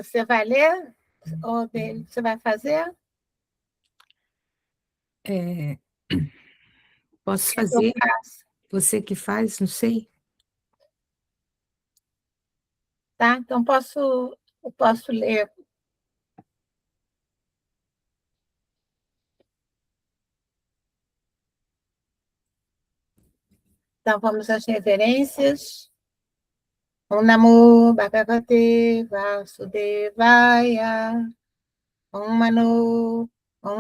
Você vai ler? Ou dele? Você vai fazer? Posso fazer? Você que faz, não sei. Tá? Então, eu posso ler. Então, vamos às reverências. Om Namo Bhagavate Vasudevaya. Om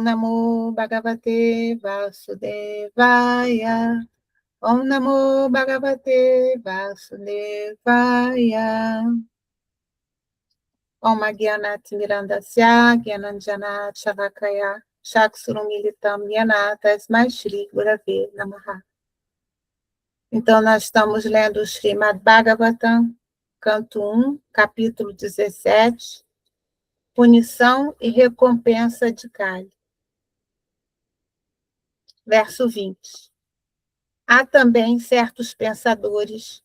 Namo Bhagavate Vasudevaya. Om Namo Bhagavate Vasudevaya. Om Agyanat Mirandasya Gyananjana Chavakaya Chaksurumilitam Yana Tasmai Shri Gurave Namaha. Então, nós estamos lendo o Srimad Bhagavatam, canto 1, capítulo 17, Punição e Recompensa de Kali. Verso 20. Há também certos pensadores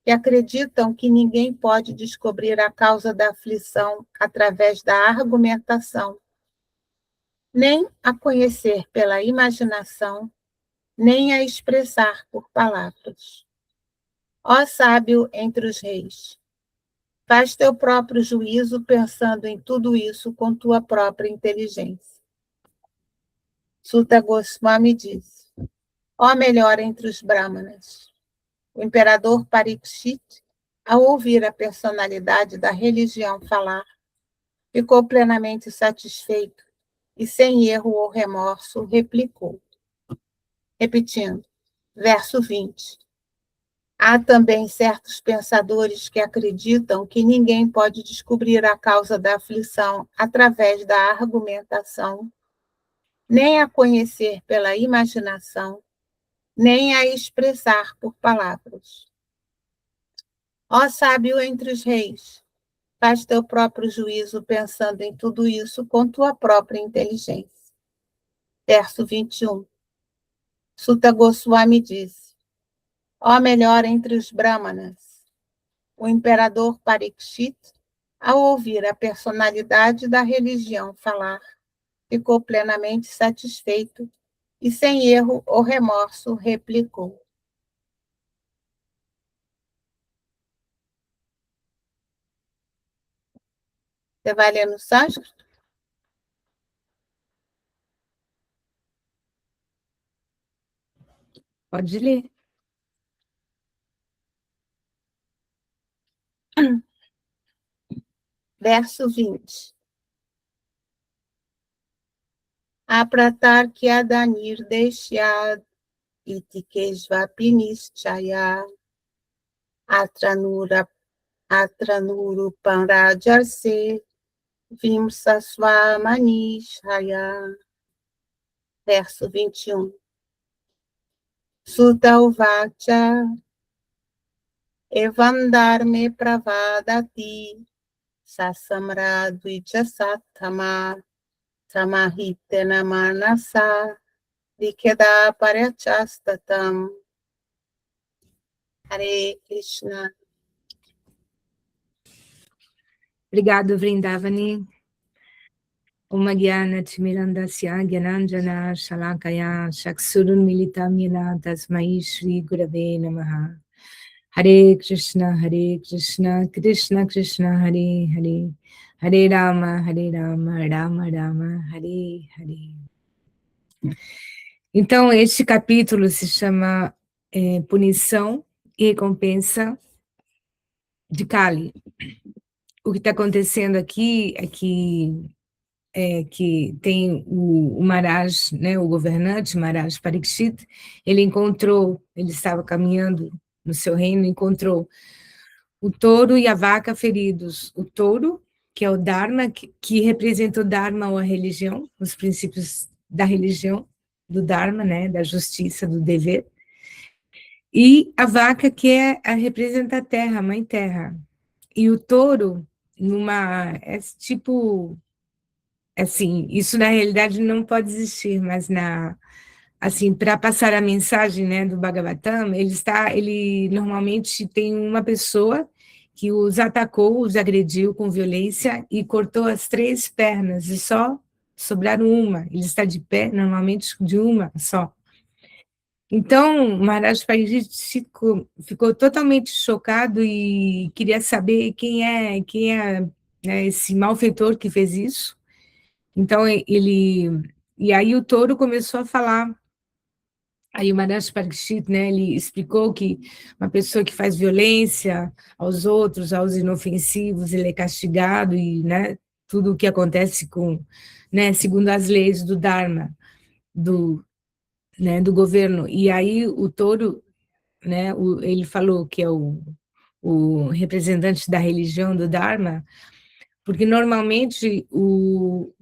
que acreditam que ninguém pode descobrir a causa da aflição através da argumentação, nem a conhecer pela imaginação, nem a expressar por palavras. Ó sábio entre os reis, faz teu próprio juízo pensando em tudo isso com tua própria inteligência. Suta Goswami diz: ó melhor entre os brahmanas, o imperador Parikshit, ao ouvir a personalidade da religião falar, ficou plenamente satisfeito e, sem erro ou remorso, replicou. Repetindo, verso 20. Há também certos pensadores que acreditam que ninguém pode descobrir a causa da aflição através da argumentação, nem a conhecer pela imaginação, nem a expressar por palavras. Ó sábio entre os reis, faz teu próprio juízo pensando em tudo isso com tua própria inteligência. Verso 21. Suta Goswami diz: ó melhor entre os brahmanas, o imperador Parikshit, ao ouvir a personalidade da religião falar, ficou plenamente satisfeito e, sem erro ou remorso, replicou. Você vai ler no sânscrito? Pode ler. Verso 20. Apratarkyadanir deshyad itikeshvapinischaya atranuru panrajarse vimsasvamanishaya. Verso 21. Sutta uvacha evandarme pravadati sasamradvicha sattama samahitena manasa vikeda parachastatam. Hare Krishna. Obrigado, Vrindavani. Om Gyanat Mirandasya Gyananjana Shalakaya Chaksurun Militam Yena Tasmai Shri Gurave Namaha. Hare Krishna, Krishna Krishna, Hare Hare, Hare Rama, Rama Rama, Hare Hare. Então, este capítulo se chama Punição e Recompensa de Kali. O que está acontecendo aqui é que tem o Maharaj, né, o governante, Maharaj Parikshit, ele estava caminhando no seu reino, encontrou o touro e a vaca feridos. O touro, que é o Dharma, que representa o Dharma ou a religião, os princípios da religião, do Dharma, né, da justiça, do dever. E a vaca, que representa a terra, a mãe terra. E o touro, é tipo, assim, isso na realidade não pode existir, mas assim, para passar a mensagem, né, do Bhagavatam, ele normalmente tem uma pessoa que os atacou, os agrediu com violência e cortou as 3 pernas, e só sobraram uma. Ele está de pé, normalmente, de uma só. Então, Maharaj Pariksit ficou totalmente chocado e queria saber quem é, né, esse malfeitor que fez isso. Então, e aí o touro começou a falar. Aí o Maharaj Pariksit, né, ele explicou que uma pessoa que faz violência aos outros, aos inofensivos, ele é castigado e, né, tudo o que acontece com, né, segundo as leis do Dharma, do, né, do governo. E aí o touro, né, ele falou que é o representante da religião do Dharma, porque normalmente o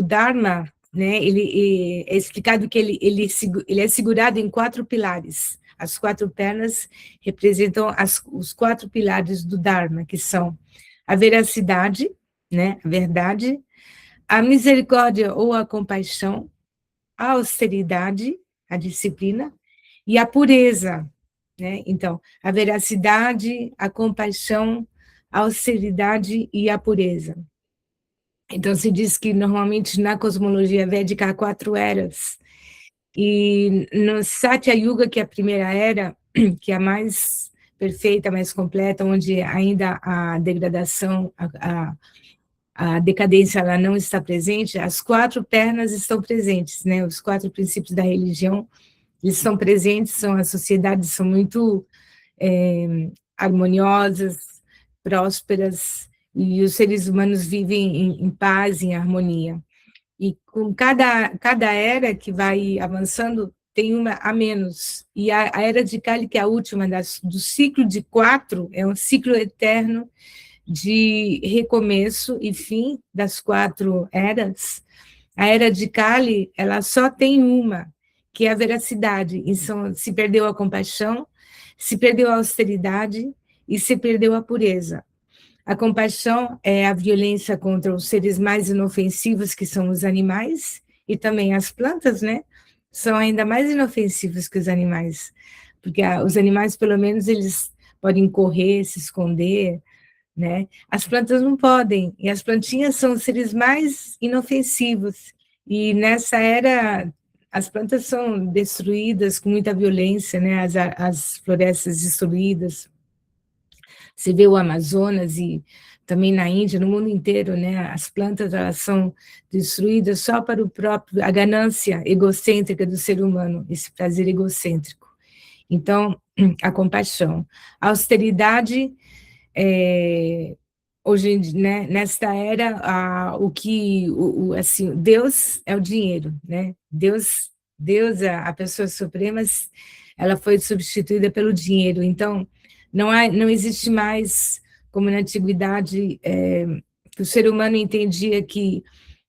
Dharma, né, ele é explicado que ele é segurado em 4 pilares. As 4 pernas representam os 4 pilares do Dharma, que são a veracidade, né, a verdade, a misericórdia ou a compaixão, a austeridade, a disciplina, e a pureza, né? Então, a veracidade, a compaixão, a austeridade e a pureza. Então, se diz que normalmente na cosmologia védica há 4 eras, e no Satya Yuga, que é a primeira era, que é a mais perfeita, mais completa, onde ainda a degradação, a decadência ela não está presente, as 4 pernas estão presentes, né? Os 4 princípios da religião, eles estão presentes, as sociedades são muito harmoniosas, prósperas, e os seres humanos vivem em paz, em harmonia. E com cada era que vai avançando, tem uma a menos. E a era de Kali, que é a última do ciclo de 4, é um ciclo eterno de recomeço e fim das 4 eras. A era de Kali, ela só tem uma, que é a veracidade. Então, se perdeu a compaixão, se perdeu a austeridade e se perdeu a pureza. A compaixão é a violência contra os seres mais inofensivos, que são os animais, e também as plantas, né? São ainda mais inofensivos que os animais, porque os animais, pelo menos, eles podem correr, se esconder, né? As plantas não podem, e as plantinhas são os seres mais inofensivos, e nessa era as plantas são destruídas com muita violência, né? As florestas destruídas. Você vê o Amazonas e também na Índia, no mundo inteiro, né? As plantas elas são destruídas só para a ganância egocêntrica do ser humano, esse prazer egocêntrico. Então, a compaixão, a austeridade, hoje, né, nesta era, assim, Deus é o dinheiro, né? Deus, a pessoa suprema, ela foi substituída pelo dinheiro. Então, não existe mais, como na antiguidade, que o ser humano entendia que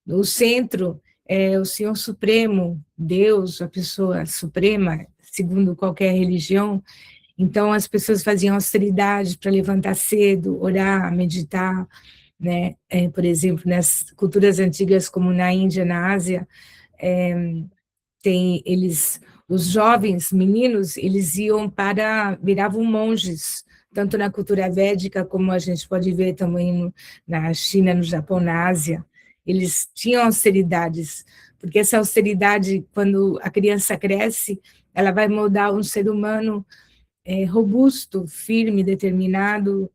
o centro é o Senhor Supremo, Deus, a pessoa suprema, segundo qualquer religião. Então, as pessoas faziam austeridade para levantar cedo, orar, meditar, né? Por exemplo, nas culturas antigas, como na Índia, na Ásia, os jovens meninos, eles viravam monges, tanto na cultura védica, como a gente pode ver também na China, no Japão, na Ásia. Eles tinham austeridades, porque essa austeridade, quando a criança cresce, ela vai moldar um ser humano robusto, firme, determinado,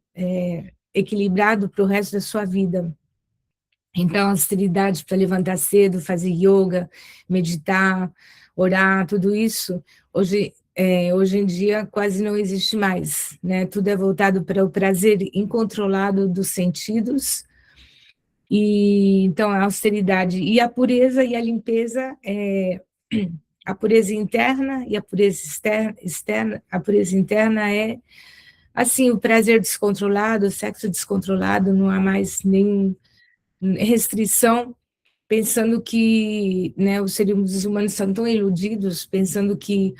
equilibrado para o resto da sua vida. Então, austeridade para levantar cedo, fazer yoga, meditar, orar, tudo isso, hoje em dia quase não existe mais, né? Tudo é voltado para o prazer incontrolado dos sentidos, e então a austeridade e a pureza e a limpeza a pureza interna e a pureza externa. A pureza interna é assim, o prazer descontrolado, o sexo descontrolado, não há mais nenhuma restrição, pensando que, né, os seres humanos são tão iludidos, pensando que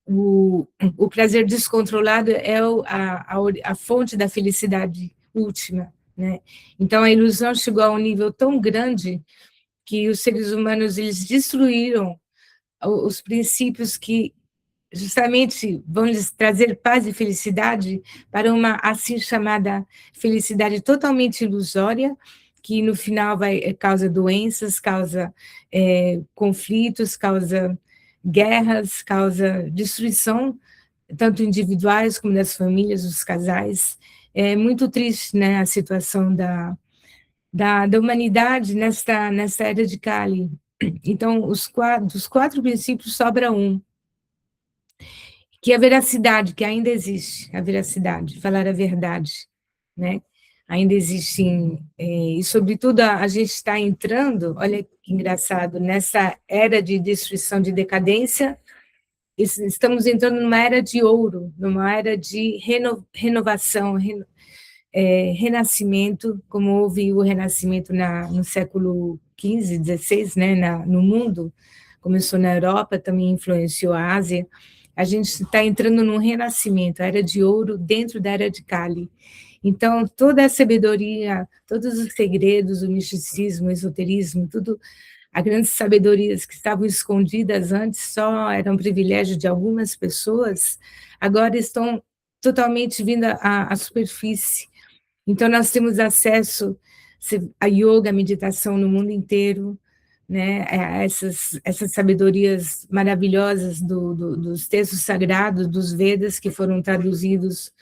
o prazer descontrolado é a fonte da felicidade última, né? Então, a ilusão chegou a um nível tão grande que os seres humanos, eles destruíram os princípios que justamente vão lhes trazer paz e felicidade para uma assim chamada felicidade totalmente ilusória, que no final causa doenças, causa conflitos, causa guerras, causa destruição, tanto individuais como das famílias, dos casais. É muito triste, né, a situação da humanidade nesta era de Kali. Então, dos quatro princípios sobra um, que é a veracidade, que ainda existe, a veracidade, falar a verdade, né? Ainda existem, e sobretudo a gente está entrando, olha que engraçado, nessa era de destruição, de decadência, estamos entrando numa era de ouro, numa era de renovação, renascimento, como houve o renascimento no século XV, XVI, né, no mundo, começou na Europa, também influenciou a Ásia. A gente está entrando num renascimento, a era de ouro dentro da era de Kali. Então, toda a sabedoria, todos os segredos, o misticismo, o esoterismo, tudo, as grandes sabedorias que estavam escondidas antes só eram privilégio de algumas pessoas, agora estão totalmente vindo à superfície. Então, nós temos acesso a yoga, a meditação no mundo inteiro, né, a essas sabedorias maravilhosas dos textos sagrados, dos Vedas, que foram traduzidos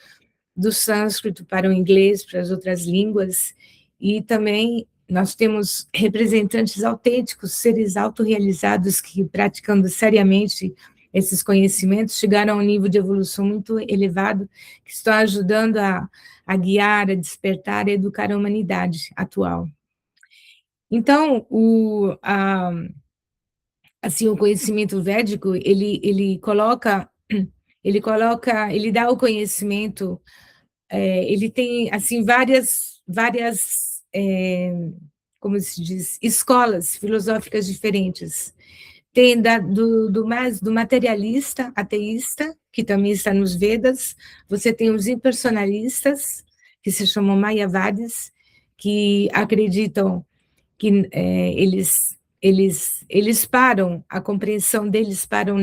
do sânscrito para o inglês, para as outras línguas, e também nós temos representantes autênticos, seres autorrealizados que, praticando seriamente esses conhecimentos, chegaram a um nível de evolução muito elevado, que estão ajudando a guiar, a despertar, a educar a humanidade atual. Então, assim, o conhecimento védico, ele dá o conhecimento, ele tem, assim, várias como se diz, escolas filosóficas diferentes. Tem do materialista, ateísta, que também está nos Vedas, você tem os impersonalistas, que se chamam Mayavadis, que acreditam que eles param, a compreensão deles param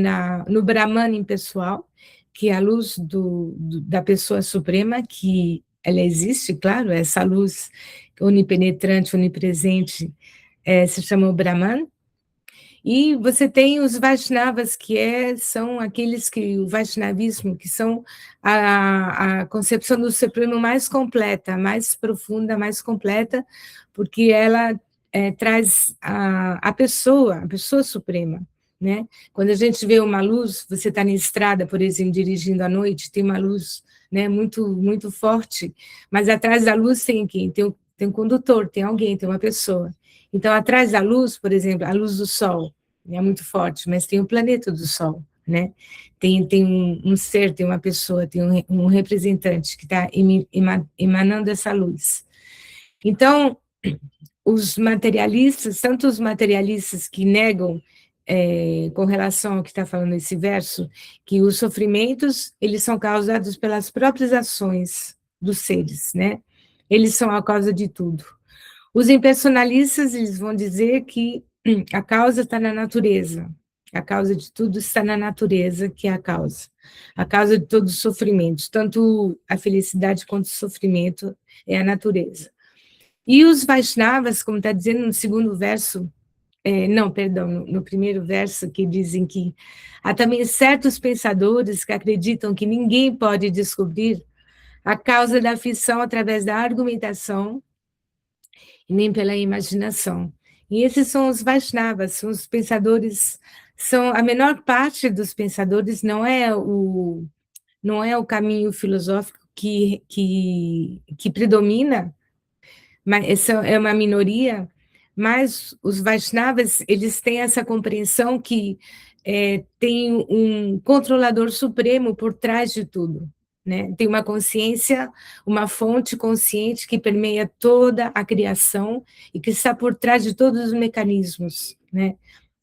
no Brahman impessoal, que é a luz da pessoa suprema, que ela existe, claro, essa luz onipenetrante, onipresente, se chama o Brahman. E você tem os Vaishnavas, são aqueles o Vaishnavismo, que são a concepção do Supremo mais completa, mais profunda, mais completa, porque ela traz a pessoa suprema, né? Quando a gente vê uma luz, você está na estrada, por exemplo, dirigindo à noite, tem uma luz, né, muito, muito forte, mas atrás da luz tem quem? Tem um condutor, tem alguém, tem uma pessoa. Então, atrás da luz, por exemplo, a luz do Sol é muito forte, mas tem o planeta do Sol, né? Tem um ser, tem uma pessoa, tem um representante que está emanando essa luz. Então, os materialistas, tanto os materialistas que negam, com relação ao que está falando esse verso, que os sofrimentos, eles são causados pelas próprias ações dos seres, né? Eles são a causa de tudo. Os impersonalistas, eles vão dizer que a causa está na natureza, a causa de tudo está na natureza, que é a causa de todos os sofrimentos, tanto a felicidade quanto o sofrimento é a natureza. E os Vaishnavas, como está dizendo no segundo verso, no primeiro verso, que dizem que há também certos pensadores que acreditam que ninguém pode descobrir a causa da aflição através da argumentação, nem pela imaginação. E esses são os Vaishnavas, são os pensadores, a menor parte dos pensadores não é o caminho filosófico que predomina, mas essa é uma minoria, mas os Vaishnavas, eles têm essa compreensão que tem um controlador supremo por trás de tudo, né? Tem uma consciência, uma fonte consciente que permeia toda a criação e que está por trás de todos os mecanismos, né?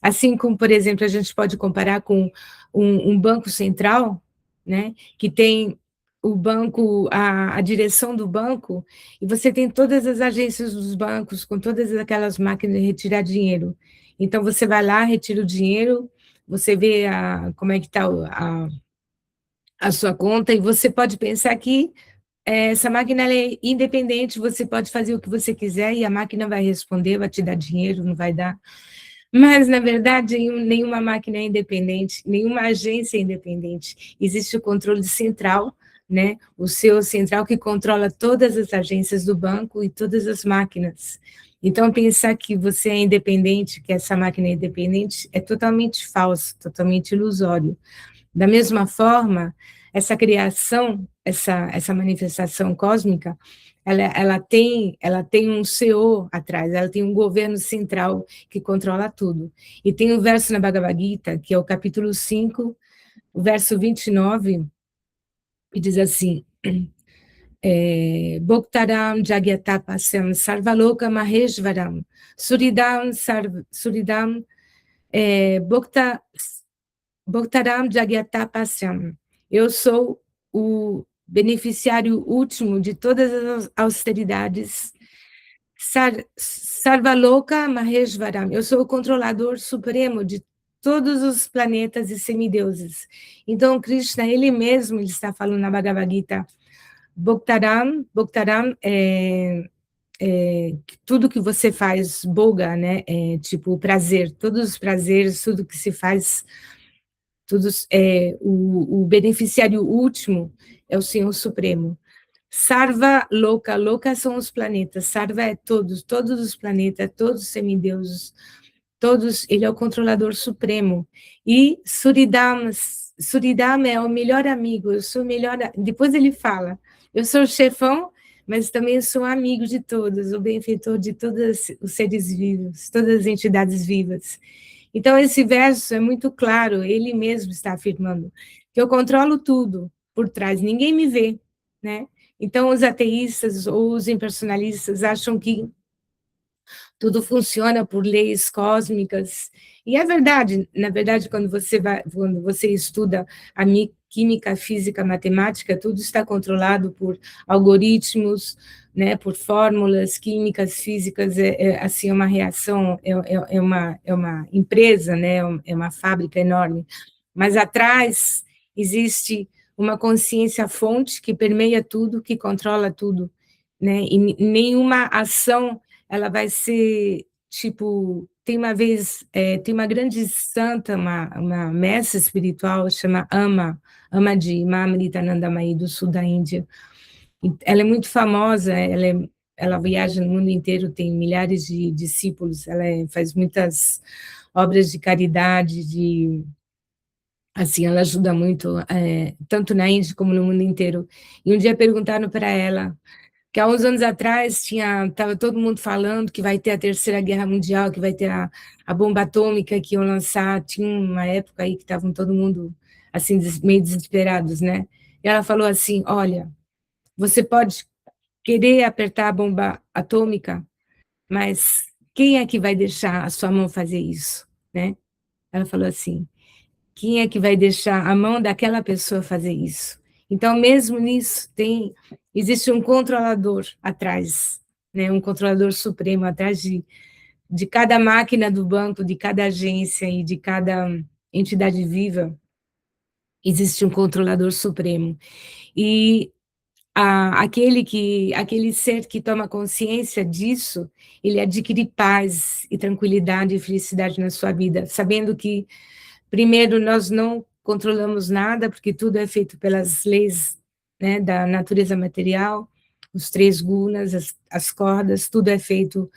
Assim como, por exemplo, a gente pode comparar com um banco central, né? Que tem o banco, a direção do banco, e você tem todas as agências dos bancos, com todas aquelas máquinas de retirar dinheiro. Então, você vai lá, retira o dinheiro, você vê como é que está a sua conta, e você pode pensar que essa máquina ela é independente, você pode fazer o que você quiser e a máquina vai responder, vai te dar dinheiro, não vai dar. Mas, na verdade, nenhuma máquina é independente, nenhuma agência é independente. Existe o controle central, né? O seu central que controla todas as agências do banco e todas as máquinas. Então, pensar que você é independente, que essa máquina é independente, é totalmente falso, totalmente ilusório. Da mesma forma, essa criação, essa manifestação cósmica, ela tem um CEO atrás, ela tem um governo central que controla tudo. E tem um verso na Bhagavad Gita, que é o capítulo 5, o verso 29, que diz assim, Bhoktaram Jagyatapasam Sarvaloka Maheshvaram Suridam Bhoktaram Jagyatapasam. Eu sou o beneficiário último de todas as austeridades. Sarvaloka Maheshvaram. Eu sou o controlador supremo de todos os planetas e semideuses. Então, Krishna, ele mesmo, ele está falando na Bhagavad Gita, Bhoktaram tudo que você faz, boga, né? Tipo, o prazer, todos os prazeres, tudo que se faz, o beneficiário último é o Senhor Supremo. Sarva Loka, Loka são os planetas, Sarva é todos os planetas, todos os semideuses, todos, ele é o controlador supremo. E Suridam é o melhor amigo, eu sou o melhor, depois ele fala, eu sou o chefão, mas também sou amigo de todos, o benfeitor de todos os seres vivos, todas as entidades vivas. Então, esse verso é muito claro, ele mesmo está afirmando que eu controlo tudo por trás, ninguém me vê, né? Então, os ateístas ou os impersonalistas acham que tudo funciona por leis cósmicas, e é verdade, na verdade, quando você estuda a química, física, matemática, tudo está controlado por algoritmos, né, por fórmulas químicas, físicas, assim, uma reação, é uma empresa, né, é uma fábrica enorme, mas atrás existe uma consciência fonte que permeia tudo, que controla tudo, né, e nenhuma ação ela vai ser, tipo, tem uma grande santa, uma mestra espiritual, chama Ama de Amritanandamayi, do sul da Índia. Ela é muito famosa, ela viaja no mundo inteiro, tem milhares de discípulos, ela faz muitas obras de caridade, assim, ela ajuda muito, tanto na Índia como no mundo inteiro. E um dia perguntaram para ela, que há uns anos atrás estava todo mundo falando que vai ter a Terceira Guerra Mundial, que vai ter a bomba atômica que iam lançar, tinha uma época aí que estavam todo mundo assim meio desesperados, né? E ela falou assim, olha, você pode querer apertar a bomba atômica, mas quem é que vai deixar a sua mão fazer isso, né? Ela falou assim, quem é que vai deixar a mão daquela pessoa fazer isso? Então, mesmo nisso, existe um controlador atrás, né? Um controlador supremo atrás de cada máquina do banco, de cada agência e de cada entidade viva, existe um controlador supremo. E aquele ser que toma consciência disso, ele adquire paz e tranquilidade e felicidade na sua vida, sabendo que primeiro, nós não controlamos nada, porque tudo é feito pelas leis, né, da natureza material, os três gunas, as cordas, tudo é feito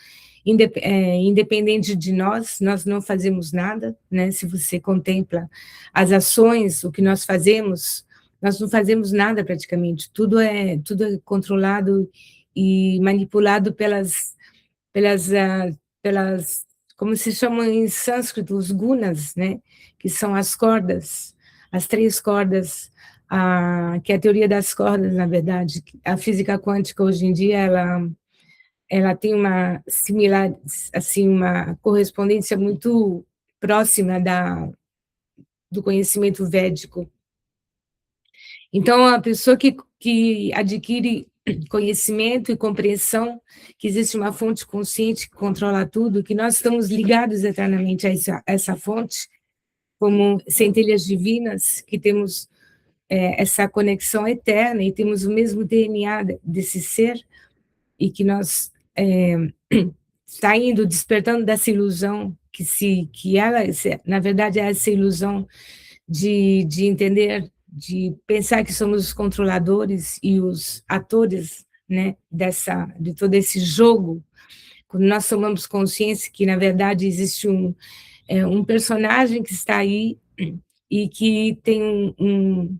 independente de nós não fazemos nada, né? Se você contempla as ações, o que nós fazemos, nós não fazemos nada praticamente, tudo é controlado e manipulado pelas, como se chamam em sânscrito, os gunas, né? Que são as cordas, as três cordas, que é a teoria das cordas, na verdade. A física quântica, hoje em dia, ela tem uma similar, assim, uma correspondência muito próxima do conhecimento védico. Então, a pessoa que adquire conhecimento e compreensão que existe uma fonte consciente que controla tudo, que nós estamos ligados eternamente a essa fonte, como centelhas divinas, que temos essa conexão eterna e temos o mesmo DNA desse ser, e que nós saindo, despertando dessa ilusão, que ela, na verdade, é essa ilusão de entender, de pensar que somos os controladores e os atores, né, de todo esse jogo, quando nós tomamos consciência que, na verdade, existe um personagem que está aí e que tem um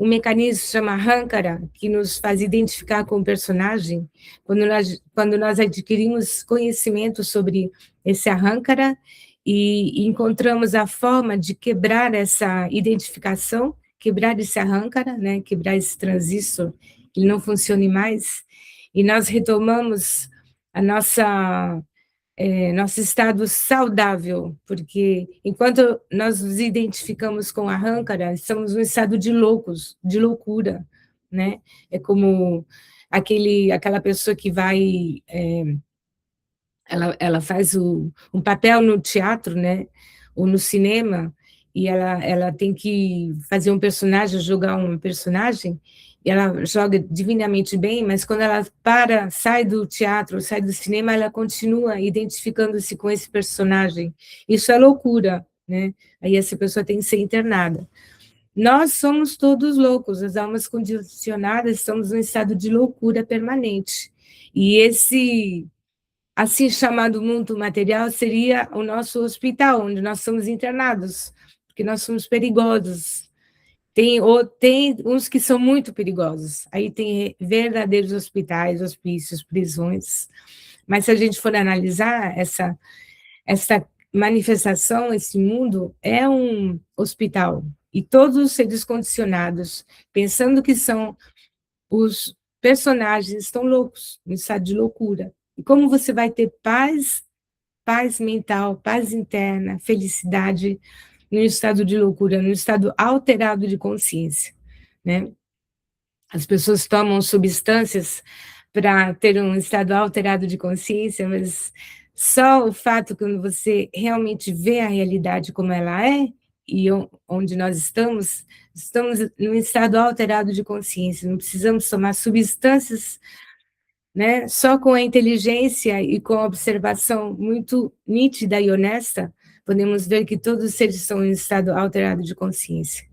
mecanismo que se chama Ahankara, que nos faz identificar com o personagem. Quando nós adquirimos conhecimento sobre esse Ahankara e encontramos a forma de quebrar essa identificação, quebrar esse Ahankara, né, quebrar esse transistor, que ele não funcione mais, e nós retomamos a nosso estado saudável, porque enquanto nós nos identificamos com a Ahankara, estamos num estado de loucos, de loucura, né? É como aquela pessoa que vai, ela faz um papel no teatro, né? Ou no cinema, e ela tem que fazer um personagem, jogar um personagem, e ela joga divinamente bem, mas quando ela sai do teatro, sai do cinema, ela continua identificando-se com esse personagem. Isso é loucura, né? Aí essa pessoa tem que ser internada. Nós somos todos loucos, as almas condicionadas estamos num estado de loucura permanente. E esse assim chamado mundo material seria o nosso hospital, onde nós somos internados, porque nós somos perigosos. Tem uns que são muito perigosos, aí tem verdadeiros hospitais, hospícios, prisões, mas se a gente for analisar essa manifestação, esse mundo é um hospital, e todos os seres condicionados, pensando que são os personagens, estão loucos, em estado de loucura. E como você vai ter paz mental, paz interna, felicidade, no estado de loucura, no estado alterado de consciência, né? As pessoas tomam substâncias para ter um estado alterado de consciência, mas só o fato quando você realmente vê a realidade como ela é e onde nós estamos num estado alterado de consciência, não precisamos tomar substâncias, né? Só com a inteligência e com a observação muito nítida e honesta, podemos ver que todos os seres estão em estado alterado de consciência.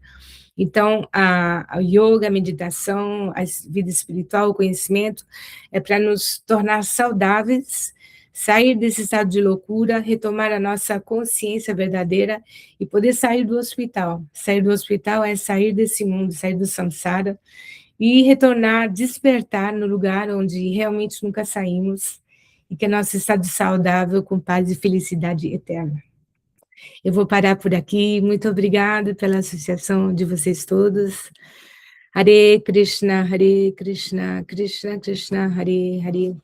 Então, a yoga, a meditação, a vida espiritual, o conhecimento, é para nos tornar saudáveis, sair desse estado de loucura, retomar a nossa consciência verdadeira e poder sair do hospital. Sair do hospital é sair desse mundo, sair do samsara, e retornar, despertar no lugar onde realmente nunca saímos, e que é nosso estado saudável, com paz e felicidade eterna. Eu vou parar por aqui, muito obrigada pela associação de vocês todos. Hare Krishna, Krishna Krishna, Hare Hare.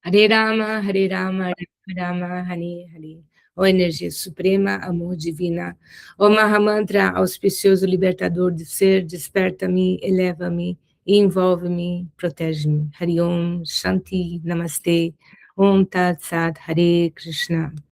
Hare Rama, Rama Rama, Hare Hare. Ó energia suprema, amor divina. Ó Mahamantra, auspicioso libertador do ser, desperta-me, eleva-me, envolve-me, protege-me. Hari Om, Shanti, Namastê. Om Tat Sat, Hare Krishna.